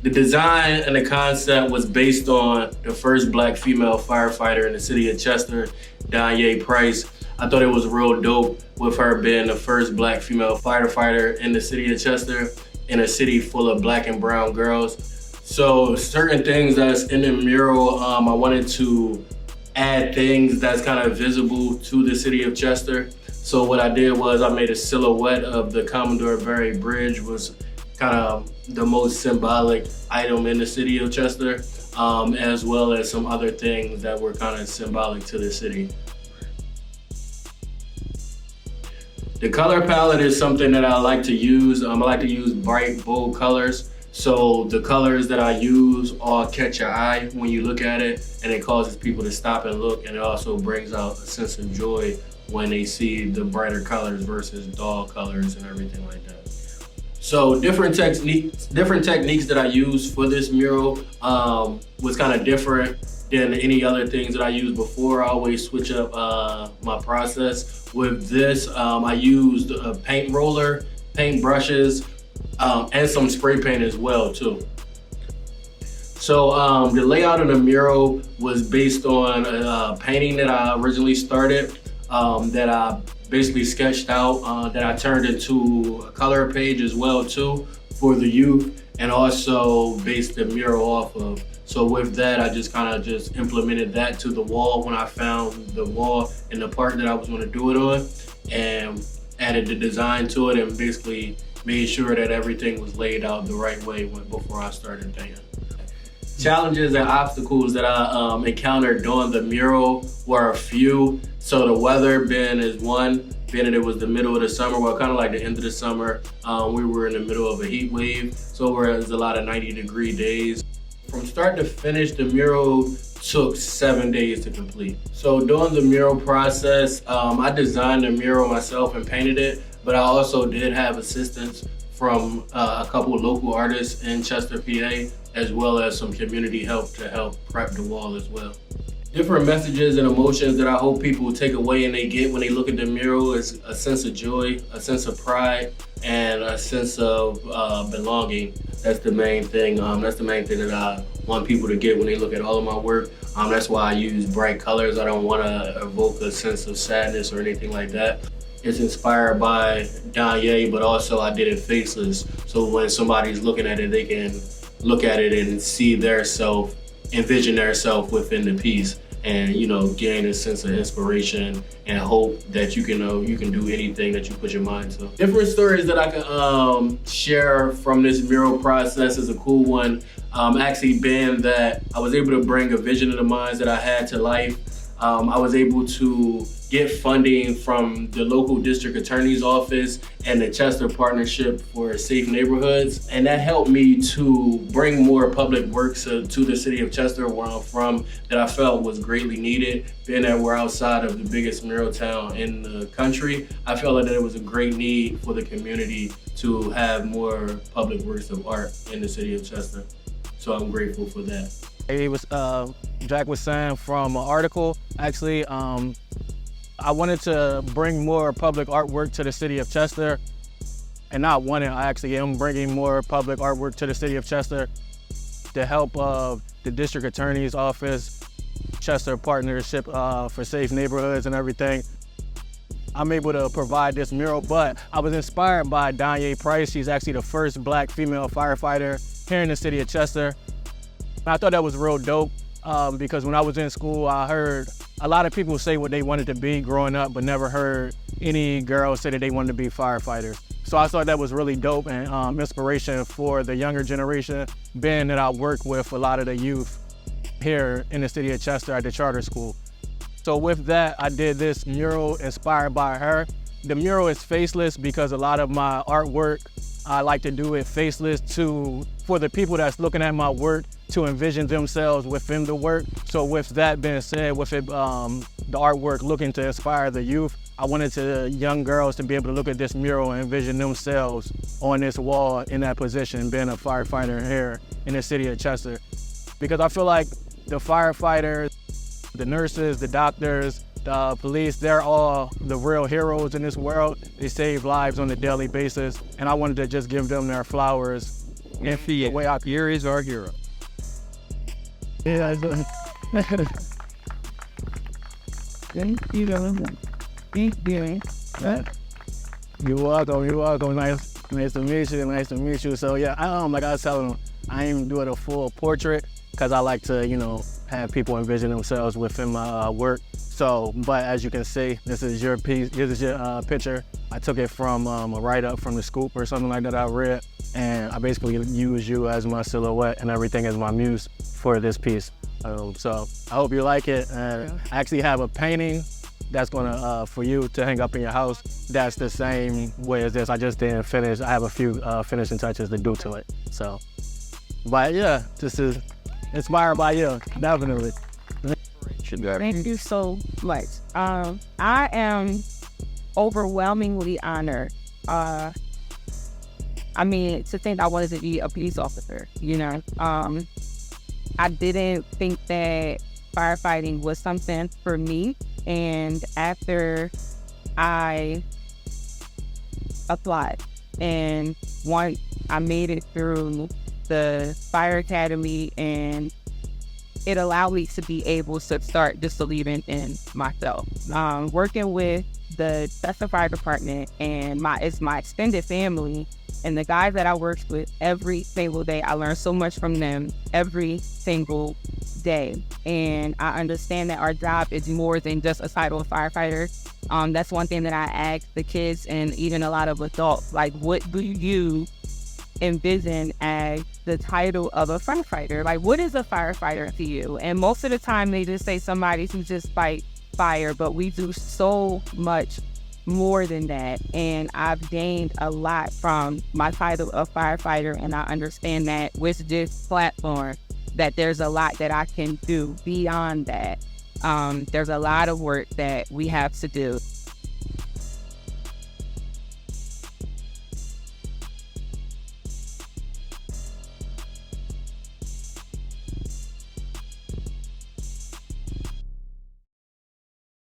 The design and the concept was based on the first black female firefighter in the city of Chester, Danye Price. I thought it was real dope with her being the first black female firefighter in the city of Chester, in a city full of black and brown girls. So certain things that's in the mural, I wanted to add things that's kind of visible to the city of Chester. So what I did was I made a silhouette of the Commodore Barry Bridge, was kind of the most symbolic item in the city of Chester, as well as some other things that were kind of symbolic to the city. The color palette is something that I like to use. I like to use bright, bold colors. So the colors that I use all catch your eye when you look at it, and it causes people to stop and look, and it also brings out a sense of joy when they see the brighter colors versus dull colors and everything like that. So different techniques that I used for this mural was kind of different than any other things that I used before. I always switch up my process. With this, I used a paint roller, paint brushes, and some spray paint as well too. So the layout of the mural was based on a painting that I originally started, that I basically sketched out, that I turned into a color page as well too for the youth, and also based the mural off of. So with that, I just kind of just implemented that to the wall when I found the wall and the part that I was going to do it on, and added the design to it, and basically made sure that everything was laid out the right way before I started painting. Challenges and obstacles that I encountered doing the mural were a few. So the weather being is one, being that it was the middle of the summer, well, kind of like the end of the summer, we were in the middle of a heat wave, so there was a lot of 90-degree days. From start to finish, the mural took 7 days to complete. So during the mural process, I designed the mural myself and painted it, but I also did have assistance from a couple of local artists in Chester, PA, as well as some community help to help prep the wall as well. Different messages and emotions that I hope people will take away and they get when they look at the mural is a sense of joy, a sense of pride, and a sense of belonging. That's the main thing. That's the main thing that I want people to get when they look at all of my work. That's why I use bright colors. I don't want to evoke a sense of sadness or anything like that. It's inspired by Danye, but also I did it faceless. So when somebody's looking at it, they can look at it and see their self, envision their self within the piece, and gain a sense of inspiration and hope that you can do anything that you put your mind to. Different stories that I can share from this mural process is a cool one. Actually being that I was able to bring a vision of the minds that I had to life. I was able to get funding from the local district attorney's office and the Chester Partnership for Safe Neighborhoods. And that helped me to bring more public works to the city of Chester, where I'm from, that I felt was greatly needed. Being that we're outside of the biggest mural town in the country, I felt like that it was a great need for the community to have more public works of art in the city of Chester. So I'm grateful for that. It was, Jack was saying from an article, actually, I wanted to bring more public artwork to the city of Chester, and not wanted, I actually am bringing more public artwork to the city of Chester to help the district attorney's office, Chester Partnership for Safe Neighborhoods and everything. I'm able to provide this mural, but I was inspired by Danye Price. She's actually the first black female firefighter here in the city of Chester. I thought that was real dope because when I was in school, I heard a lot of people say what they wanted to be growing up, but never heard any girls say that they wanted to be firefighters. So I thought that was really dope and inspiration for the younger generation, being that I work with a lot of the youth here in the city of Chester at the charter school. So with that, I did this mural inspired by her. The mural is faceless because a lot of my artwork, I like to do it faceless for the people that's looking at my work to envision themselves within the work. So with that being said, with it, the artwork looking to inspire the youth, I wanted young girls to be able to look at this mural and envision themselves on this wall in that position, being a firefighter here in the city of Chester. Because I feel like the firefighters, the nurses, the doctors, the police, they're all the real heroes in this world. They save lives on a daily basis, and I wanted to just give them their flowers The way I, Here is our hero. yeah, Thank you. Thank you. you're welcome. You're welcome. Nice to meet you. Nice to meet you. So yeah, like I was telling them, I ain't doing a full portrait because I like to, have people envision themselves within my work. So, but as you can see, this is your piece. This is your picture. I took it from a write-up from the Scoop or something like that I read, and I basically use you as my silhouette and everything as my muse for this piece. So I hope you like it. I actually have a painting that's gonna for you to hang up in your house. That's the same way as this. I just didn't finish. I have a few finishing touches to do to it. So, but yeah, this is inspired by you, definitely. Thank you so much. I am overwhelmingly honored. To think I wanted to be a police officer, I didn't think that firefighting was something for me. And after I applied and once I made it through the fire academy, and it allowed me to be able to start just believing in myself. Working with the Chester Fire Department and it's my extended family and the guys that I worked with every single day. I learned so much from them every single day. And I understand that our job is more than just a title of firefighter. That's one thing that I ask the kids and even a lot of adults, like, what do you envision as the title of a firefighter? Like, what is a firefighter to you? And most of the time they just say somebody who just fight fire, but we do so much more than that. And I've gained a lot from my title of firefighter, and I understand that with this platform that there's a lot that I can do beyond that. There's a lot of work that we have to do.